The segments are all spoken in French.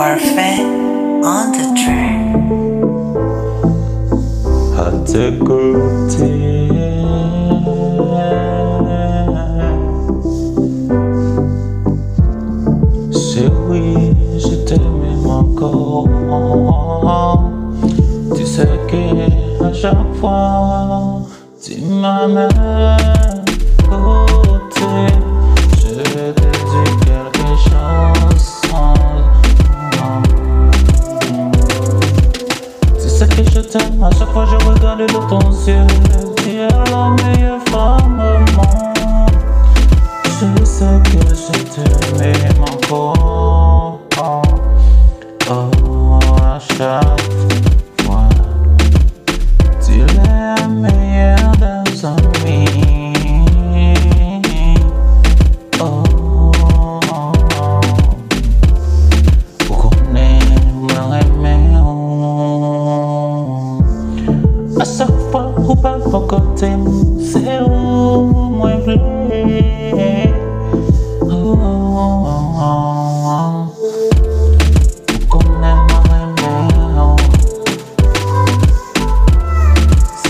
Warfare on the track. À tes côtés, chérie, je t'aime encore. Tu sais que à chaque fois, tu m'amènes côté. Je te dis quelque chose. Tu sais que je t'aime, à chaque fois je regarde dans ton ciel. Tu es la meilleure femme au monde. Je sais que je t'aime encore. À chaque fois, tu es la meilleure des amis. À chaque fois où pas mon côté, c'est où moi bliye. Connais ma remède,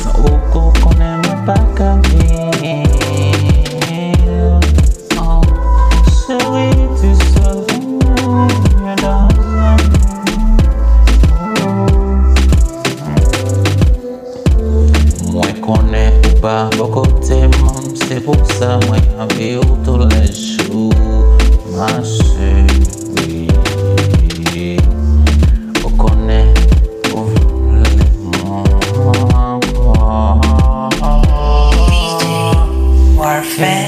sans aucun connaît ma pas qu'avec. Chérie, tu sais mieux dans moi connais ou pas beaucoup de monde, c'est pour ça moi avec tous les jours, ma chérie. On connaît ou le monde. Warfare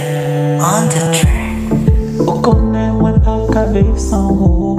on the track. On connaît moi pas qu'à vivre sans vous.